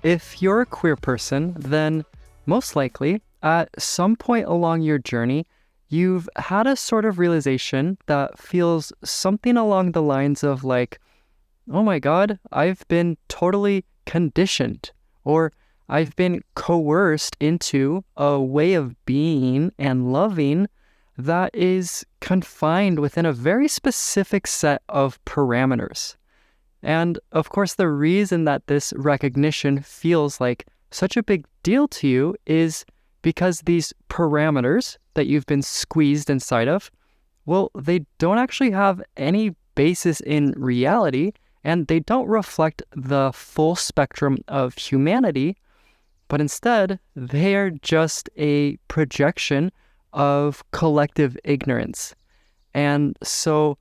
If you're a queer person, then most likely at some point along your journey, you've had a sort of realization that feels something along the lines of like, oh my God, I've been totally conditioned, or I've been coerced into a way of being and loving that is confined within a very specific set of parameters. And of course, the reason that this recognition feels like such a big deal to you is because these parameters that you've been squeezed inside of, well, they don't actually have any basis in reality, and they don't reflect the full spectrum of humanity, but instead, they are just a projection of collective ignorance. And so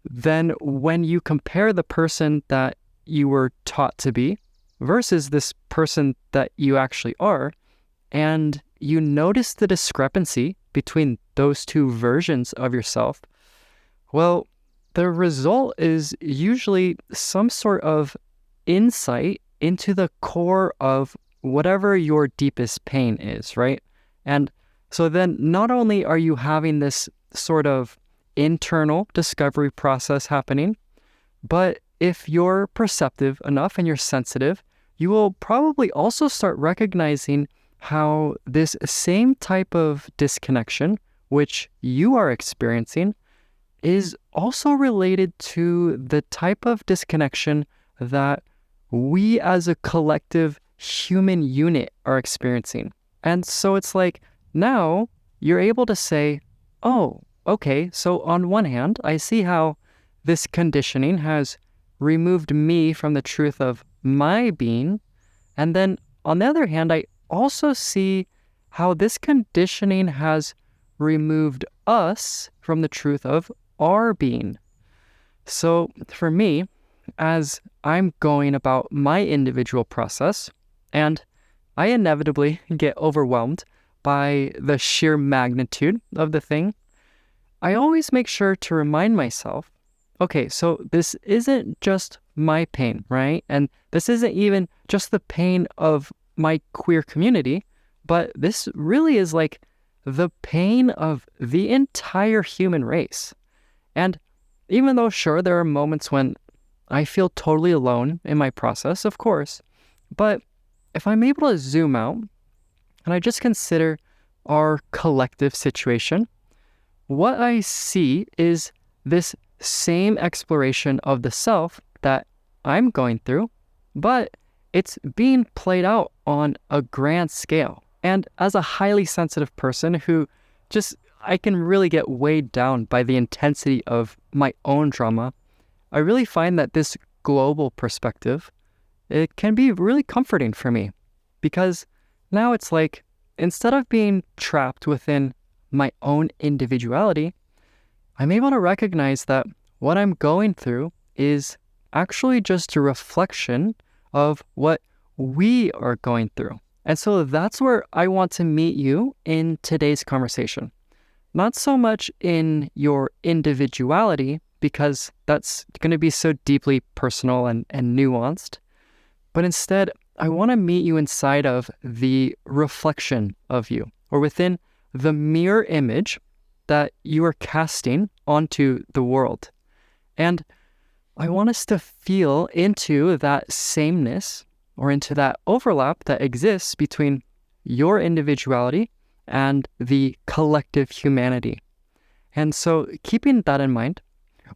then when you compare the person that you were taught to be versus this person that you actually are, and you notice the discrepancy between those two versions of yourself, well, the result is usually some sort of insight into the core of whatever your deepest pain is, right? And so then not only are you having this sort of internal discovery process happening, but if you're perceptive enough and you're sensitive, you will probably also start recognizing how this same type of disconnection, which you are experiencing, is also related to the type of disconnection that we as a collective human unit are experiencing. And so it's like now you're able to say, oh, okay, so on one hand, I see how this conditioning has removed me from the truth of my being. And then on the other hand, I also see how this conditioning has removed us from the truth of our being. So for me, as I'm going about my individual process, and I inevitably get overwhelmed by the sheer magnitude of the thing, I always make sure to remind myself, okay, so this isn't just my pain, right? And this isn't even just the pain of my queer community, but this really is like the pain of the entire human race. And even though, sure, there are moments when I feel totally alone in my process, of course, but if I'm able to zoom out and I just consider our collective situation, what I see is this same exploration of the self that I'm going through, but it's being played out on a grand scale. And as a highly sensitive person who I can really get weighed down by the intensity of my own drama, I really find that this global perspective, it can be really comforting for me, because now it's like, instead of being trapped within my own individuality, I'm able to recognize that what I'm going through is actually just a reflection of what we are going through. And so that's where I want to meet you in today's conversation. Not so much in your individuality, because that's going to be so deeply personal and nuanced, but instead, I want to meet you inside of the reflection of you, or within the mirror image that you are casting onto the world. And I want us to feel into that sameness, or into that overlap that exists between your individuality and the collective humanity. And so keeping that in mind,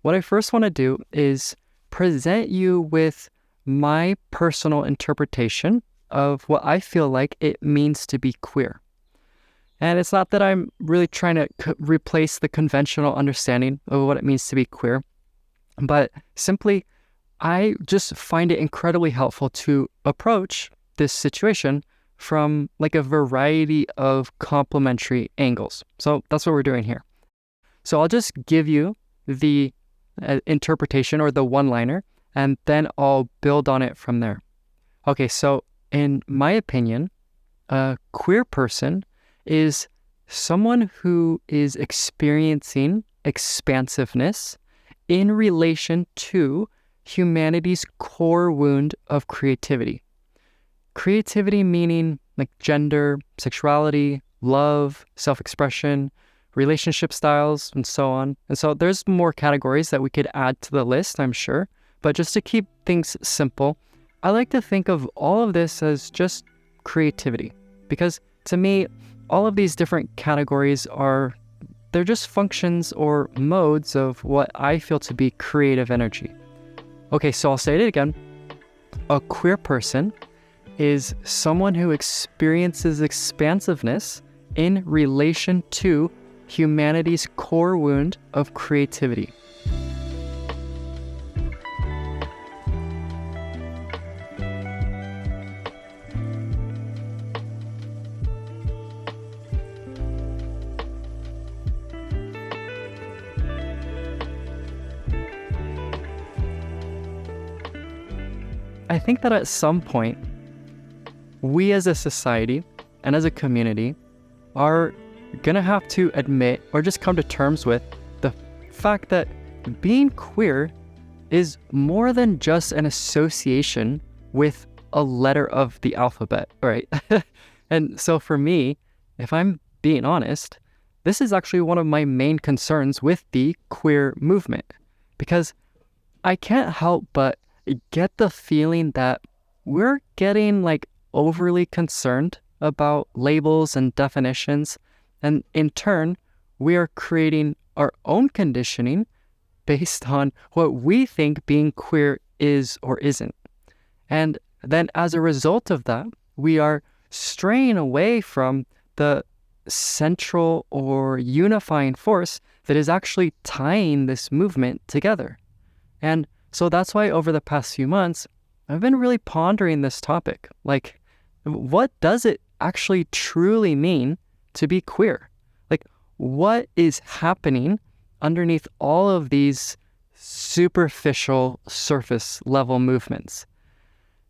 what I first want to do is present you with my personal interpretation of what I feel like it means to be queer. And it's not that I'm really trying to replace the conventional understanding of what it means to be queer, but simply I just find it incredibly helpful to approach this situation from like a variety of complementary angles. So that's what we're doing here. So I'll just give you the interpretation, or the one-liner, and then I'll build on it from there. Okay, so in my opinion, a queer person is someone who is experiencing expansiveness in relation to humanity's core wound of creativity. creativity meaning like gender, sexuality, love, self-expression, relationship styles, and so on. And so there's more categories that we could add to the list, I'm sure. But just to keep things simple, I like to think of all of this as just creativity. Because to me, all of these different categories they're just functions or modes of what I feel to be creative energy. Okay, so I'll say it again. A queer person is someone who experiences expansiveness in relation to humanity's core wound of creativity. I think that at some point, we as a society and as a community are gonna have to admit or just come to terms with the fact that being queer is more than just an association with a letter of the alphabet, right? And so for me, if I'm being honest, this is actually one of my main concerns with the queer movement, because I can't help but get the feeling that we're getting like overly concerned about labels and definitions, and in turn, we are creating our own conditioning based on what we think being queer is or isn't. And then as a result of that, we are straying away from the central or unifying force that is actually tying this movement together. And so that's why over the past few months, I've been really pondering this topic. Like, what does it actually truly mean to be queer? Like, what is happening underneath all of these superficial surface level movements?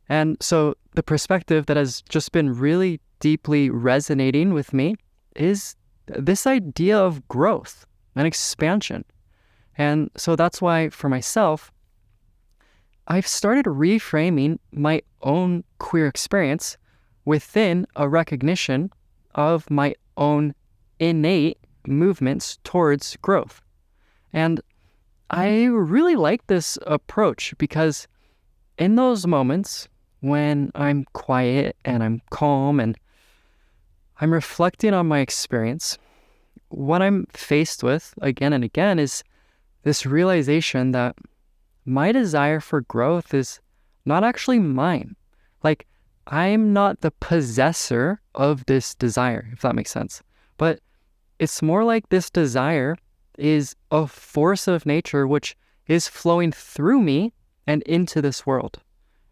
And so the perspective that has just been really deeply resonating with me is this idea of growth and expansion. And so that's why for myself, I've started reframing my own queer experience within a recognition of my own innate movements towards growth. And I really like this approach because in those moments when I'm quiet and I'm calm and I'm reflecting on my experience, what I'm faced with again and again is this realization that my desire for growth is not actually mine. Like, I'm not the possessor of this desire, if that makes sense. But it's more like this desire is a force of nature which is flowing through me and into this world.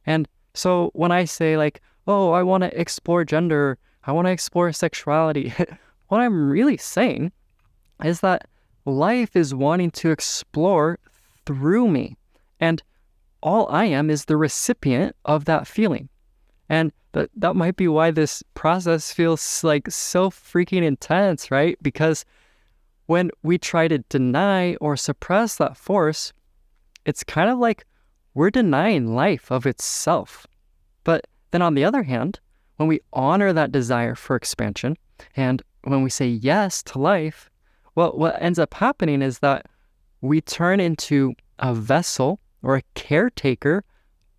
And so when I say like, oh, I want to explore gender, I want to explore sexuality, what I'm really saying is that life is wanting to explore through me. And all I am is the recipient of that feeling. And that might be why this process feels like so freaking intense, right? Because when we try to deny or suppress that force, it's kind of like we're denying life of itself. But then on the other hand, when we honor that desire for expansion and when we say yes to life, well, what ends up happening is that we turn into a vessel or a caretaker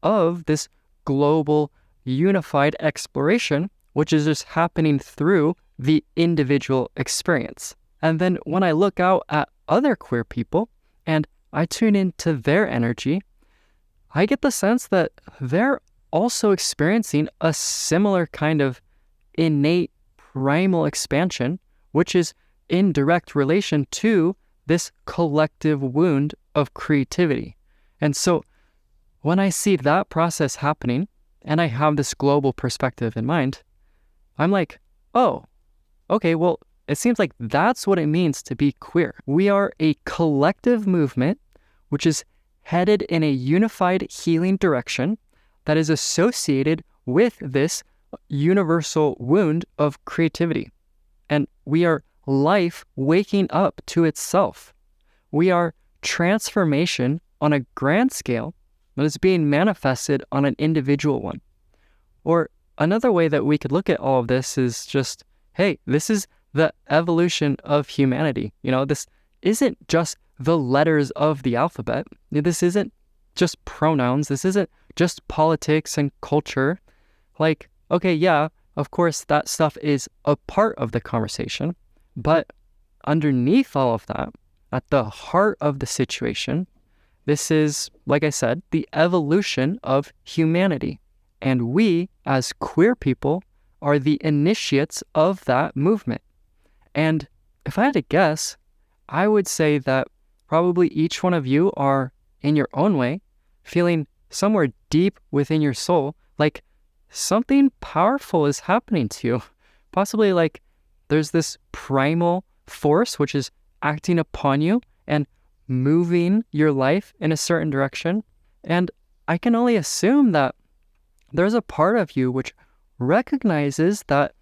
of this global unified exploration, which is just happening through the individual experience. And then when I look out at other queer people and I tune into their energy, I get the sense that they're also experiencing a similar kind of innate primal expansion, which is in direct relation to this collective wound of creativity. And so when I see that process happening and I have this global perspective in mind, I'm like, oh, okay, well, it seems like that's what it means to be queer. We are a collective movement which is headed in a unified healing direction that is associated with this universal wound of creativity. And we are life waking up to itself. We are transformation on a grand scale that is being manifested on an individual one. Or another way that we could look at all of this is just, hey, this is the evolution of humanity. This isn't just the letters of the alphabet. This isn't just pronouns. This isn't just politics and culture. Like, okay, yeah, of course, that stuff is a part of the conversation. But underneath all of that, at the heart of the situation, this is, like I said, the evolution of humanity. And we, as queer people, are the initiates of that movement. And if I had to guess, I would say that probably each one of you are, in your own way, feeling somewhere deep within your soul like something powerful is happening to you. Possibly like there's this primal force which is acting upon you and moving your life in a certain direction. And I can only assume that there's a part of you which recognizes that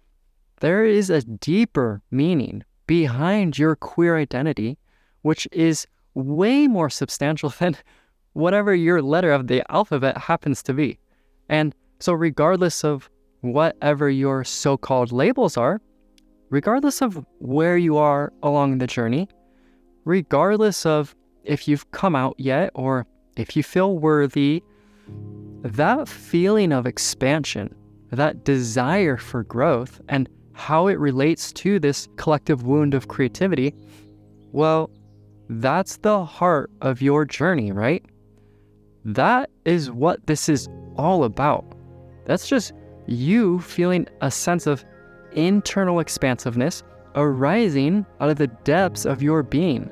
there is a deeper meaning behind your queer identity, which is way more substantial than whatever your letter of the alphabet happens to be. And so regardless of whatever your so-called labels are, regardless of where you are along the journey, regardless of if you've come out yet or if you feel worthy, that feeling of expansion, that desire for growth, and how it relates to this collective wound of creativity, well, that's the heart of your journey, right? That is what this is all about. That's just you feeling a sense of internal expansiveness arising out of the depths of your being.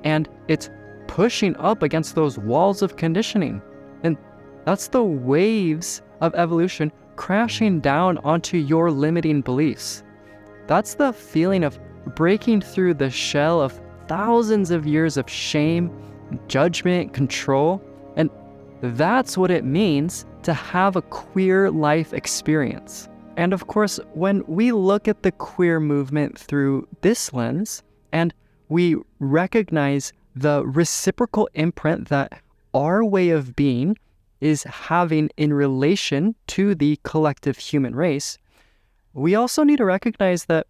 And it's pushing up against those walls of conditioning. And that's the waves of evolution crashing down onto your limiting beliefs. That's the feeling of breaking through the shell of thousands of years of shame, judgment, control. And that's what it means to have a queer life experience. And of course, when we look at the queer movement through this lens, and we recognize the reciprocal imprint that our way of being is having in relation to the collective human race, we also need to recognize that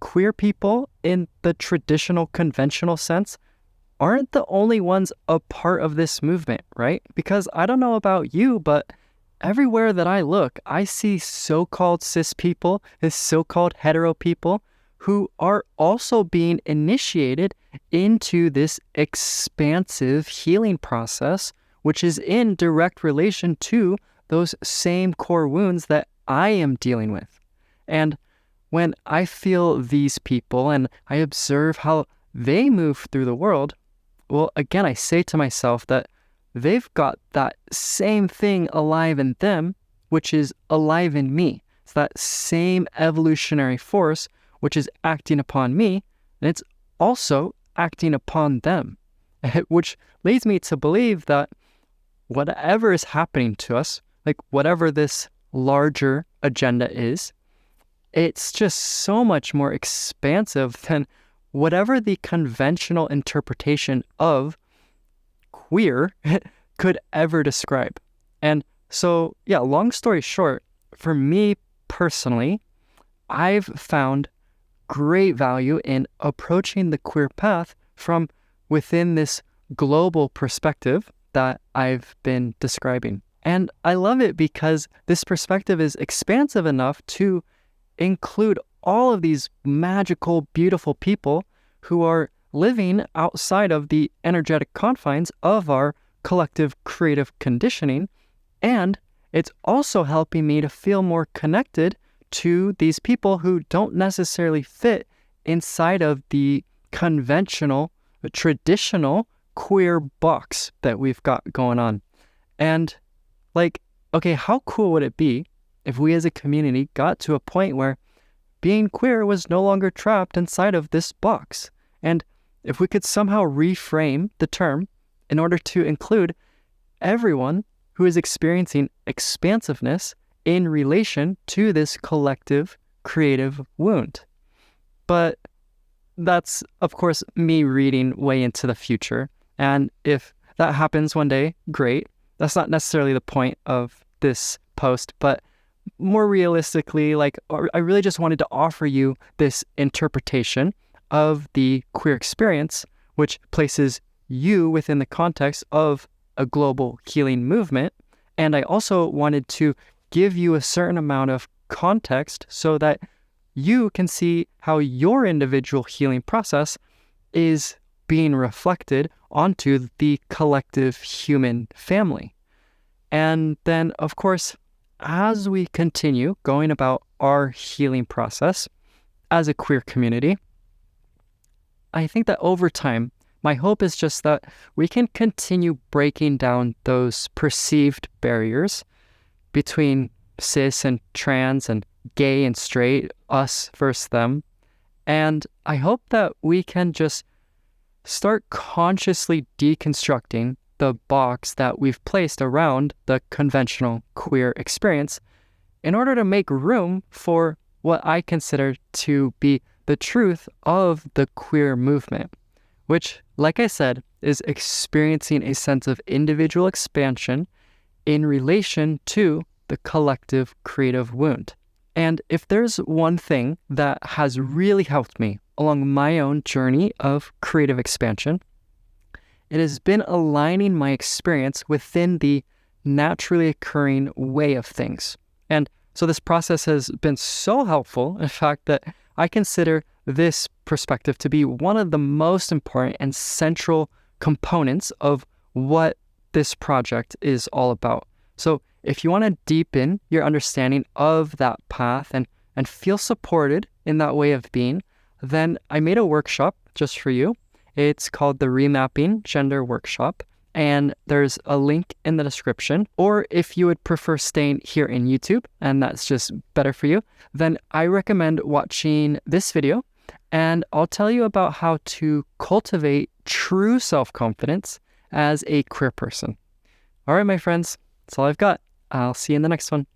queer people, in the traditional, conventional sense, aren't the only ones a part of this movement, right? Because I don't know about you, but everywhere that I look, I see so-called cis people and so-called hetero people who are also being initiated into this expansive healing process, which is in direct relation to those same core wounds that I am dealing with. And when I feel these people and I observe how they move through the world, well, again, I say to myself that they've got that same thing alive in them, which is alive in me. It's that same evolutionary force which is acting upon me, and it's also acting upon them, which leads me to believe that whatever is happening to us, like whatever this larger agenda is, it's just so much more expansive than whatever the conventional interpretation of queer could ever describe. And so, yeah, long story short, for me personally, I've found great value in approaching the queer path from within this global perspective that I've been describing. And I love it because this perspective is expansive enough to include all of these magical, beautiful people who are living outside of the energetic confines of our collective creative conditioning. And it's also helping me to feel more connected to these people who don't necessarily fit inside of the conventional, traditional queer box that we've got going on. And like, okay, how cool would it be if we as a community got to a point where being queer was no longer trapped inside of this box? And if we could somehow reframe the term in order to include everyone who is experiencing expansiveness in relation to this collective creative wound. But that's, of course, me reading way into the future. And if that happens one day, great. That's not necessarily the point of this post, but more realistically, I really just wanted to offer you this interpretation of the queer experience, which places you within the context of a global healing movement. And I also wanted to give you a certain amount of context so that you can see how your individual healing process is being reflected onto the collective human family. And then, of course, as we continue going about our healing process as a queer community, I think that over time, my hope is just that we can continue breaking down those perceived barriers between cis and trans and gay and straight, us versus them. And I hope that we can just start consciously deconstructing the box that we've placed around the conventional queer experience in order to make room for what I consider to be the truth of the queer movement, which, like I said, is experiencing a sense of individual expansion in relation to the collective creative wound. And if there's one thing that has really helped me along my own journey of creative expansion, it has been aligning my experience within the naturally occurring way of things. And so this process has been so helpful, in fact, that I consider this perspective to be one of the most important and central components of what this project is all about. So if you want to deepen your understanding of that path and feel supported in that way of being, then I made a workshop just for you. It's called the ReMapping Gender Workshop, and there's a link in the description. Or if you would prefer staying here in YouTube, and that's just better for you, then I recommend watching this video, and I'll tell you about how to cultivate true self-confidence as a queer person. All right, my friends, that's all I've got. I'll see you in the next one.